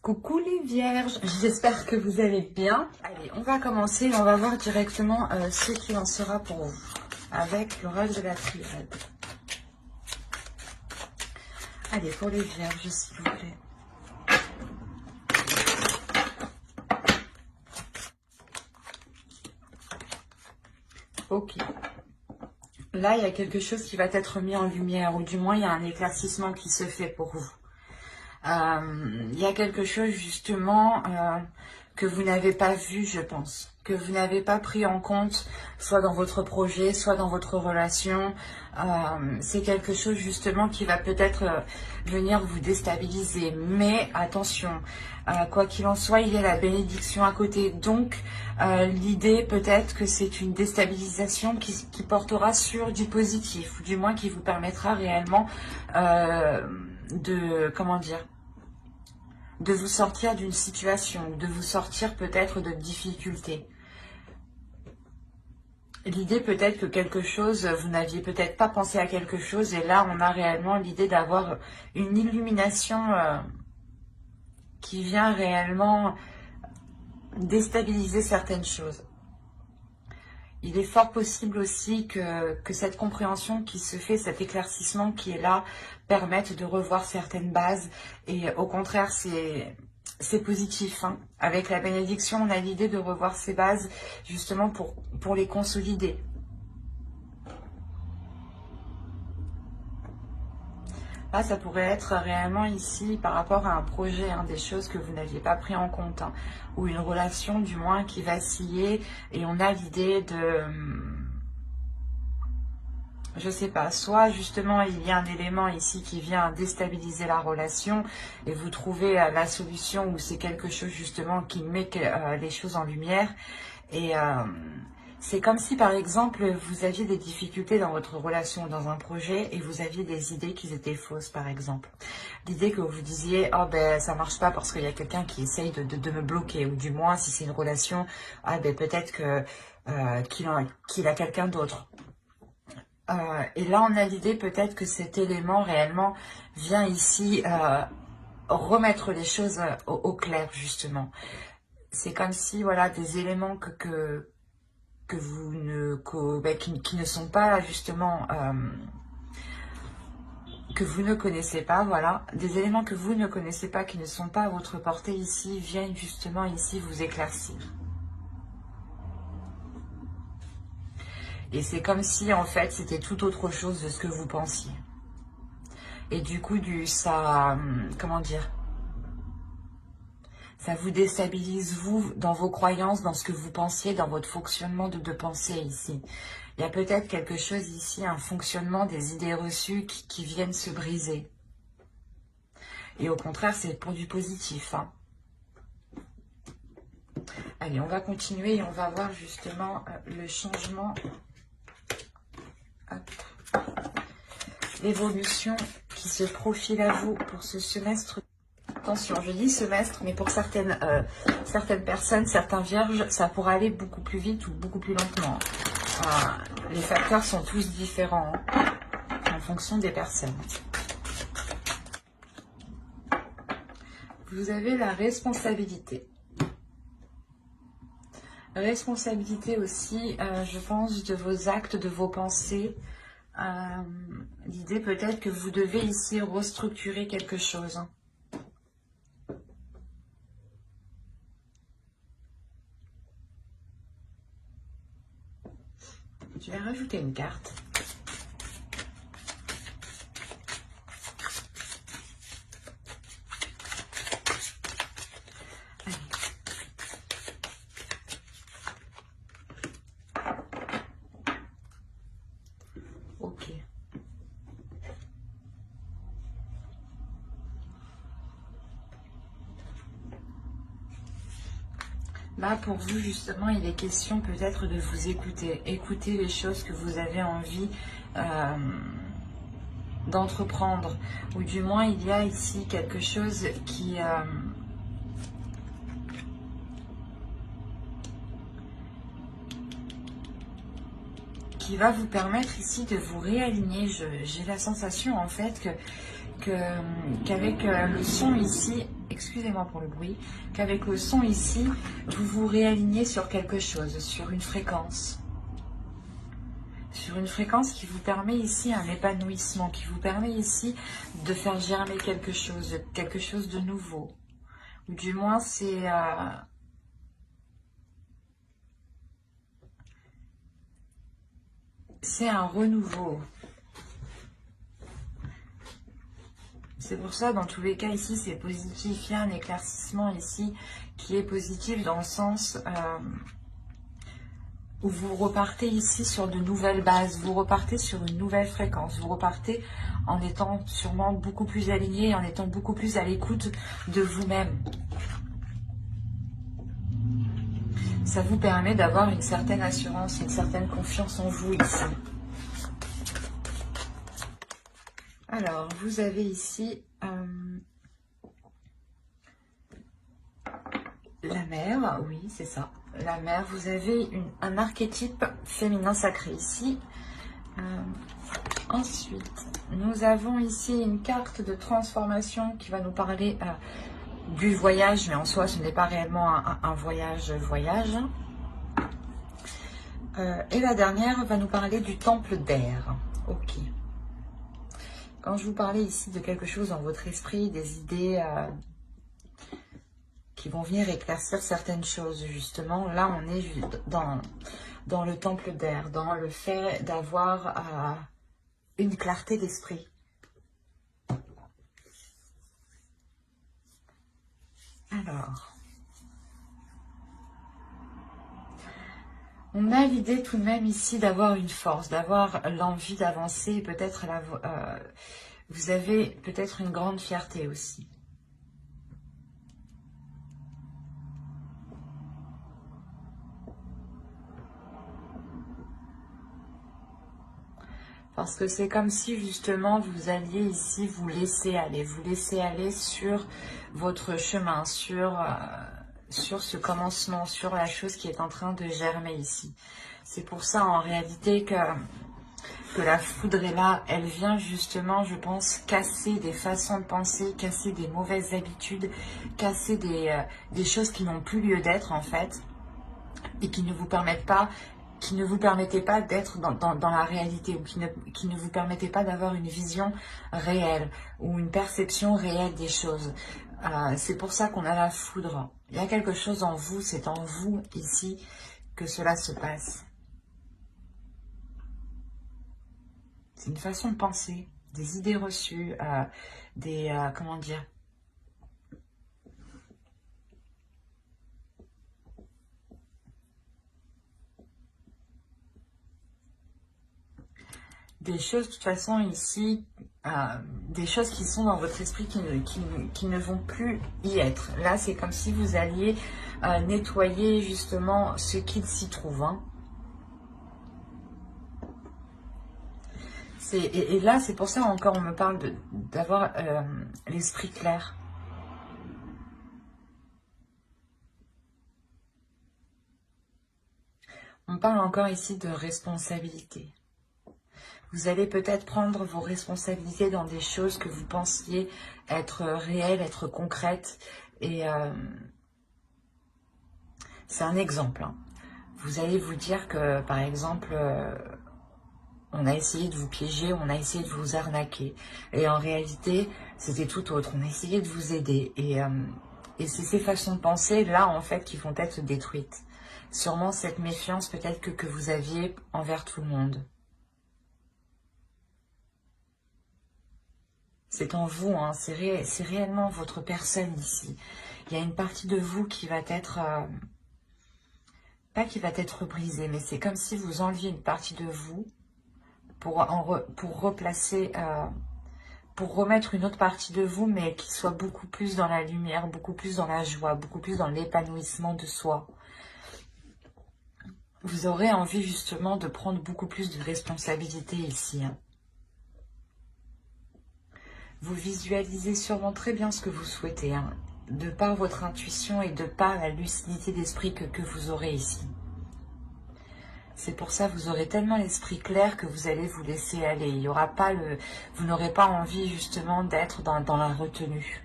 Coucou les vierges, j'espère que vous allez bien. Allez, on va commencer, on va voir directement ce qu'il en sera pour vous avec l'oracle de la triade. Allez, pour les vierges, s'il vous plaît. Ok. Là, il y a quelque chose qui va être mis en lumière, ou du moins, il y a un éclaircissement qui se fait pour vous. Il y a quelque chose, justement, que vous n'avez pas vu, je pense. Que vous n'avez pas pris en compte, soit dans votre projet, soit dans votre relation. C'est quelque chose, justement, qui va peut-être venir vous déstabiliser. Mais, attention, quoi qu'il en soit, il y a la bénédiction à côté. Donc, l'idée, peut-être que c'est une déstabilisation qui portera sur du positif. Ou du moins, qui vous permettra réellement comment dire, de vous sortir d'une situation, de vous sortir peut-être de difficultés. L'idée peut-être que quelque chose, vous n'aviez peut-être pas pensé à quelque chose, et là on a réellement l'idée d'avoir une illumination qui vient réellement déstabiliser certaines choses. Il est fort possible aussi que cette compréhension qui se fait, cet éclaircissement qui est là, permette de revoir certaines bases. Et au contraire, c'est positif. Hein. Avec la bénédiction, on a l'idée de revoir ces bases justement pour les consolider. Là, ça pourrait être réellement ici par rapport à un projet, hein, des choses que vous n'aviez pas pris en compte, hein, ou une relation du moins qui vacillait, et on a l'idée de, je sais pas, soit justement il y a un élément ici qui vient déstabiliser la relation, et vous trouvez la solution, ou c'est quelque chose justement qui met les choses en lumière, et c'est comme si, par exemple, vous aviez des difficultés dans votre relation, dans un projet, et vous aviez des idées qui étaient fausses, par exemple. L'idée que vous disiez, oh ben ça marche pas parce qu'il y a quelqu'un qui essaye de me bloquer, ou du moins, si c'est une relation, ah ben peut-être que qu'il a quelqu'un d'autre. Et là, on a l'idée peut-être que cet élément réellement vient ici remettre les choses au clair, justement. C'est comme si, voilà, des éléments qui ne sont pas justement, que vous ne connaissez pas, voilà, des éléments que vous ne connaissez pas, qui ne sont pas à votre portée ici, viennent justement ici vous éclaircir. Et c'est comme si en fait c'était tout autre chose de ce que vous pensiez. Et du coup, comment dire, ça vous déstabilise, vous, dans vos croyances, dans ce que vous pensiez, dans votre fonctionnement de pensée ici. Il y a peut-être quelque chose ici, un fonctionnement des idées reçues qui viennent se briser. Et au contraire, c'est pour du positif. Hein. Allez, on va continuer et on va voir justement le changement. L'évolution qui se profile à vous pour ce semestre. Attention, je dis semestre, mais pour certaines personnes, certains vierges, ça pourra aller beaucoup plus vite ou beaucoup plus lentement. Les facteurs sont tous différents en fonction des personnes. Vous avez la responsabilité. Responsabilité aussi, je pense, de vos actes, de vos pensées. L'idée peut-être que vous devez ici restructurer quelque chose. Je vais rajouter une carte. Allez. Ok. Là, pour vous, justement, il est question peut-être de vous écouter. Écouter les choses que vous avez envie d'entreprendre. Ou du moins, il y a ici quelque chose qui va vous permettre ici de vous réaligner. J'ai la sensation, en fait, qu'avec le son ici excusez-moi pour le bruit, qu'avec le son ici, vous vous réalignez sur quelque chose, sur une fréquence. Sur une fréquence qui vous permet ici un épanouissement, qui vous permet ici de faire germer quelque chose de nouveau. Ou du moins, c'est un renouveau. C'est pour ça, dans tous les cas, ici, c'est positif. Il y a un éclaircissement ici qui est positif dans le sens où vous repartez ici sur de nouvelles bases, vous repartez sur une nouvelle fréquence, vous repartez en étant sûrement beaucoup plus aligné, en étant beaucoup plus à l'écoute de vous-même. Ça vous permet d'avoir une certaine assurance, une certaine confiance en vous ici. Alors, vous avez ici la mer, oui, c'est ça. La mer, vous avez un archétype féminin sacré ici. Ensuite, nous avons ici une carte de transformation qui va nous parler du voyage, mais en soi, ce n'est pas réellement un voyage. Et la dernière va nous parler du temple d'air. Ok. Quand je vous parlais ici de quelque chose dans votre esprit, des idées qui vont venir éclaircir certaines choses, justement, là, on est dans le temple d'air, dans le fait d'avoir une clarté d'esprit. Alors, on a l'idée tout de même ici d'avoir une force, d'avoir l'envie d'avancer, peut-être vous avez peut-être une grande fierté aussi. Parce que c'est comme si justement vous alliez ici vous laisser aller sur votre chemin, sur ce commencement, sur la chose qui est en train de germer ici. C'est pour ça en réalité que la foudre est là. Elle vient justement, je pense, casser des façons de penser, casser des mauvaises habitudes, casser des choses qui n'ont plus lieu d'être en fait et qui ne vous permettent pas d'être dans la réalité, ou qui ne vous permettaient pas d'avoir une vision réelle ou une perception réelle des choses. C'est pour ça qu'on a la foudre. Il y a quelque chose en vous, c'est en vous ici que cela se passe. C'est une façon de penser, des idées reçues, comment dire, des choses de toute façon ici, des choses qui sont dans votre esprit qui ne vont plus y être. Là, c'est comme si vous alliez nettoyer justement ce qu'il s'y trouve. Hein. Et là, c'est pour ça encore on me parle d'avoir l'esprit clair. On parle encore ici de responsabilité. Vous allez peut-être prendre vos responsabilités dans des choses que vous pensiez être réelles, être concrètes. Et c'est un exemple. Hein. Vous allez vous dire que, par exemple, on a essayé de vous piéger, on a essayé de vous arnaquer. Et en réalité, c'était tout autre. On a essayé de vous aider. Et c'est ces façons de penser, là, en fait, qui vont être détruites. Sûrement cette méfiance, peut-être, que vous aviez envers tout le monde. C'est en vous, hein, c'est réellement votre personne ici. Il y a une partie de vous qui va être, pas qui va être brisée, mais c'est comme si vous enleviez une partie de vous pour replacer, pour remettre une autre partie de vous, mais qui soit beaucoup plus dans la lumière, beaucoup plus dans la joie, beaucoup plus dans l'épanouissement de soi. Vous aurez envie justement de prendre beaucoup plus de responsabilité ici, hein. Vous visualisez sûrement très bien ce que vous souhaitez, hein, de par votre intuition et de par la lucidité d'esprit que vous aurez ici. C'est pour ça que vous aurez tellement l'esprit clair que vous allez vous laisser aller. Il y aura pas vous n'aurez pas envie justement d'être dans la retenue.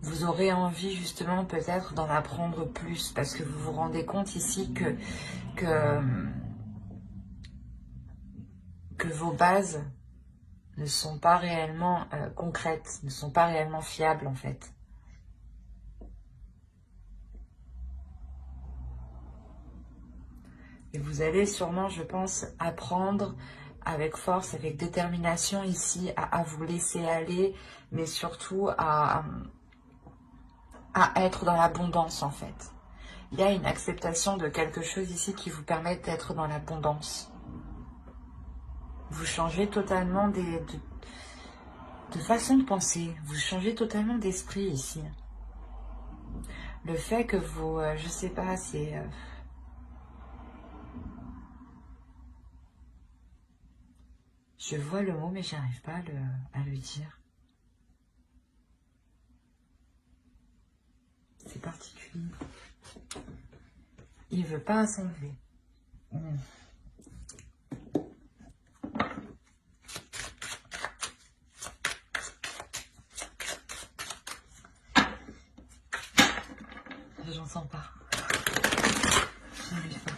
vous aurez envie justement peut-être d'en apprendre plus parce que vous vous rendez compte ici que vos bases ne sont pas réellement concrètes, ne sont pas réellement fiables en fait. Et vous allez sûrement, je pense, apprendre avec force, avec détermination ici à vous laisser aller, mais surtout à être dans l'abondance en fait. Il y a une acceptation de quelque chose ici qui vous permet d'être dans l'abondance. Vous changez totalement de façon de penser, vous changez totalement d'esprit ici. Le fait que vous, je sais pas, c'est... je vois le mot mais j'arrive pas à le dire. C'est particulier. Il veut pas s'enlever. J'en sens pas. J'arrive pas.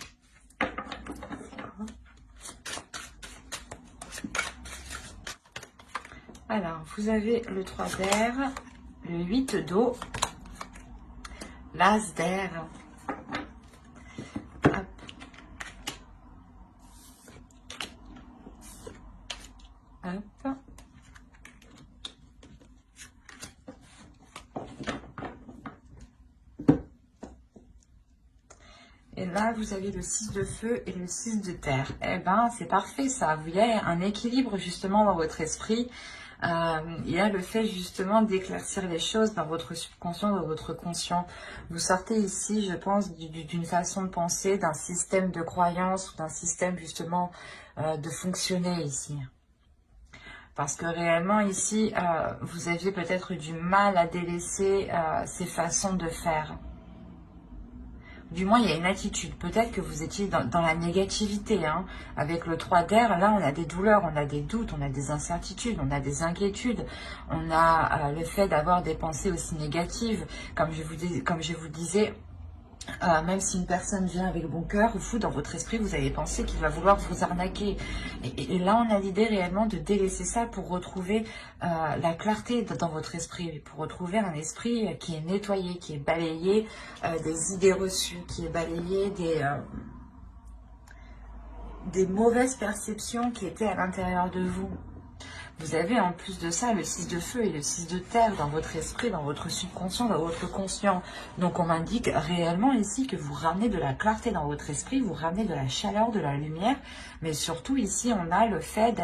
Alors, vous avez le 3 d'air, le 8 d'eau, l'as d'air. Hop. Hop. Et là, vous avez le 6 de feu et le 6 de terre. Eh ben, c'est parfait ça. Vous avez un équilibre justement dans votre esprit. Il y a le fait justement d'éclaircir les choses dans votre subconscient, dans votre conscient. Vous sortez ici, je pense, d'une façon de penser, d'un système de croyance ou d'un système justement de fonctionner ici. Parce que réellement ici, vous aviez peut-être du mal à délaisser ces façons de faire. Du moins, il y a une attitude. Peut-être que vous étiez dans la négativité. Hein. Avec le 3 d'air, là, on a des douleurs, on a des doutes, on a des incertitudes, on a des inquiétudes. On a le fait d'avoir des pensées aussi négatives. Comme je vous disais, même si une personne vient avec bon cœur, vous, dans votre esprit, vous avez pensé qu'il va vouloir vous arnaquer. Et là, on a l'idée réellement de délaisser ça pour retrouver la clarté dans votre esprit, pour retrouver un esprit qui est nettoyé, qui est balayé des idées reçues, qui est balayé des mauvaises perceptions qui étaient à l'intérieur de vous. Vous avez en plus de ça le 6 de feu et le 6 de terre dans votre esprit, dans votre subconscient, dans votre conscient. Donc on m'indique réellement ici que vous ramenez de la clarté dans votre esprit, vous ramenez de la chaleur, de la lumière. Mais surtout ici on a le fait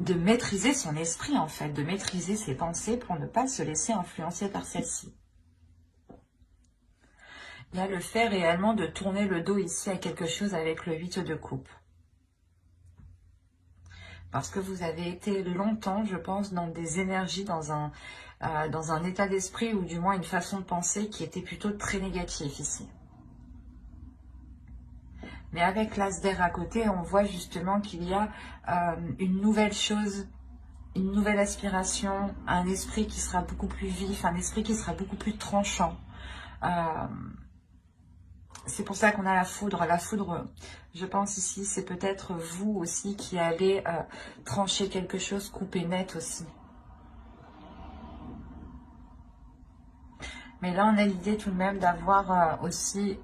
de maîtriser son esprit en fait, de maîtriser ses pensées pour ne pas se laisser influencer par celle-ci. Il y a le fait réellement de tourner le dos ici à quelque chose avec le 8 de coupe. Parce que vous avez été longtemps, je pense, dans des énergies, dans un état d'esprit ou du moins une façon de penser qui était plutôt très négatif ici. Mais avec l'as d'air à côté, on voit justement qu'il y a une nouvelle chose, une nouvelle aspiration, un esprit qui sera beaucoup plus vif, un esprit qui sera beaucoup plus tranchant. C'est pour ça qu'on a la foudre. La foudre, je pense ici, c'est peut-être vous aussi qui allez trancher quelque chose, couper net aussi. Mais là, on a l'idée tout de même d'avoir aussi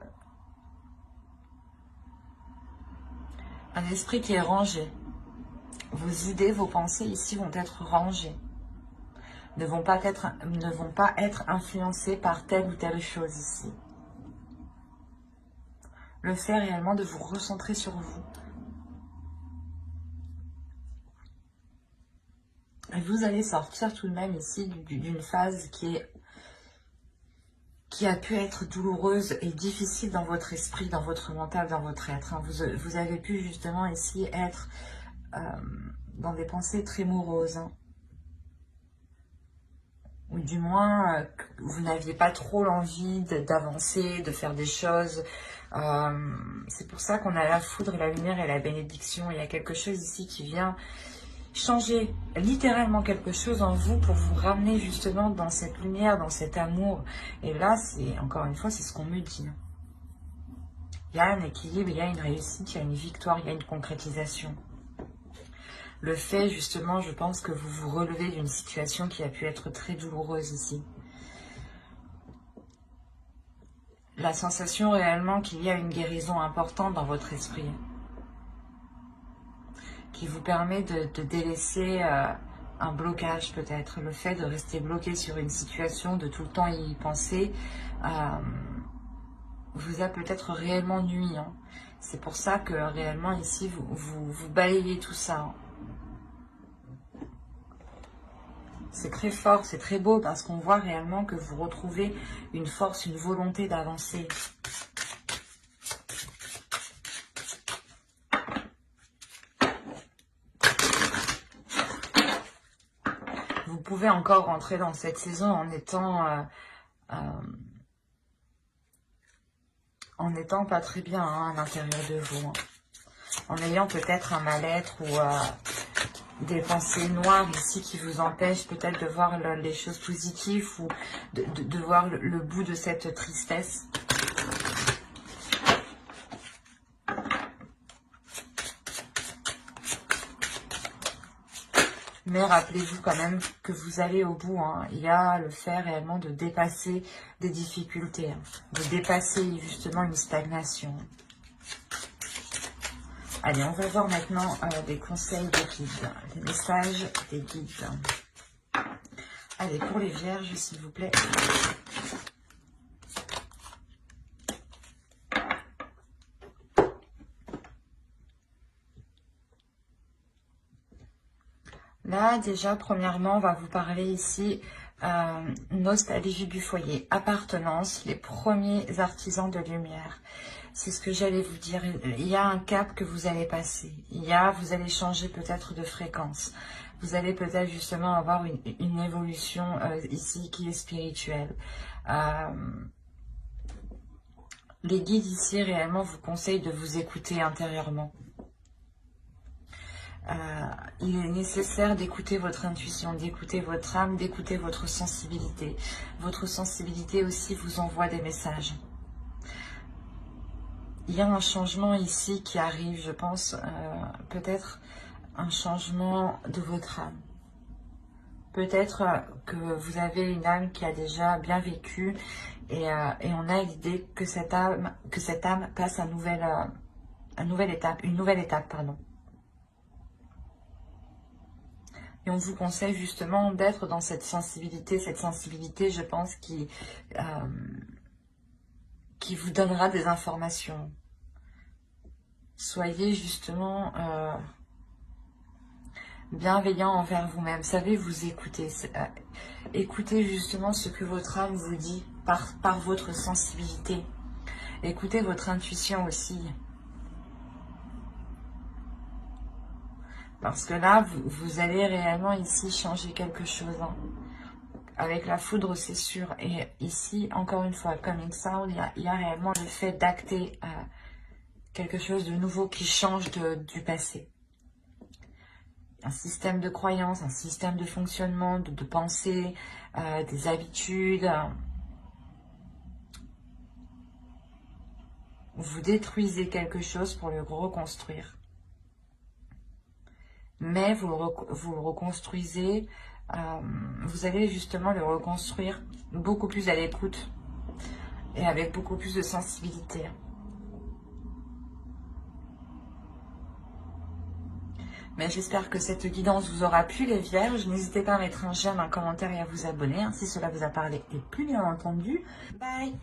un esprit qui est rangé. Vos idées, vos pensées ici vont être rangées. Ne vont pas être influencées par telle ou telle chose ici. Le fait réellement de vous recentrer sur vous. Et vous allez sortir tout de même ici d'une phase qui a pu être douloureuse et difficile dans votre esprit, dans votre mental, dans votre être. Vous avez pu justement ici être dans des pensées très moroses. Ou du moins, vous n'aviez pas trop l'envie d'avancer, de faire des choses. C'est pour ça qu'on a la foudre, la lumière et la bénédiction. Il y a quelque chose ici qui vient changer littéralement quelque chose en vous pour vous ramener justement dans cette lumière, dans cet amour. Et là, c'est encore une fois, c'est ce qu'on me dit. Il y a un équilibre, il y a une réussite, il y a une victoire, il y a une concrétisation. Le fait, justement, je pense que vous vous relevez d'une situation qui a pu être très douloureuse ici. La sensation réellement qu'il y a une guérison importante dans votre esprit, qui vous permet de délaisser un blocage peut-être. Le fait de rester bloqué sur une situation, de tout le temps y penser, vous a peut-être réellement nui. Hein. C'est pour ça que réellement ici, vous balayez tout ça. Hein. C'est très fort, c'est très beau parce qu'on voit réellement que vous retrouvez une force, une volonté d'avancer. Vous pouvez encore rentrer dans cette saison en étant pas très bien hein, à l'intérieur de vous. Hein. En ayant peut-être un mal-être ou des pensées noires ici qui vous empêchent peut-être de voir les choses positives ou de voir le bout de cette tristesse. Mais rappelez-vous quand même que vous allez au bout. Hein. Il y a le fait réellement de dépasser des difficultés, hein, de dépasser justement une stagnation. Allez, on va voir maintenant des conseils des guides, des messages des guides. Allez, pour les vierges, s'il vous plaît. Là, déjà, premièrement, on va vous parler ici nostalgie du foyer, appartenance, les premiers artisans de lumière. C'est ce que j'allais vous dire. Il y a un cap que vous allez passer. Vous allez changer peut-être de fréquence. Vous allez peut-être justement avoir une évolution ici qui est spirituelle. Les guides ici réellement vous conseillent de vous écouter intérieurement. Il est nécessaire d'écouter votre intuition, d'écouter votre âme, d'écouter votre sensibilité. Votre sensibilité aussi vous envoie des messages. Il y a un changement ici qui arrive, je pense, peut-être un changement de votre âme. Peut-être que vous avez une âme qui a déjà bien vécu et on a l'idée que cette âme passe à une nouvelle étape, pardon. Et on vous conseille justement d'être dans cette sensibilité, je pense, qui vous donnera des informations. Soyez justement bienveillant envers vous-même. Savez vous écouter. Écoutez justement ce que votre âme vous dit par votre sensibilité. Écoutez votre intuition aussi. Parce que là, vous allez réellement ici changer quelque chose. Hein. Avec la foudre, c'est sûr. Et ici, encore une fois, coming sound, il y a réellement le fait d'acter quelque chose de nouveau qui change du passé. Un système de croyance, un système de fonctionnement, de pensée, des habitudes. Vous détruisez quelque chose pour le reconstruire. Mais vous le reconstruisez, vous allez justement le reconstruire beaucoup plus à l'écoute et avec beaucoup plus de sensibilité. Mais j'espère que cette guidance vous aura plu les vierges. N'hésitez pas à mettre un j'aime, un commentaire et à vous abonner si cela vous a parlé et plus bien entendu. Bye!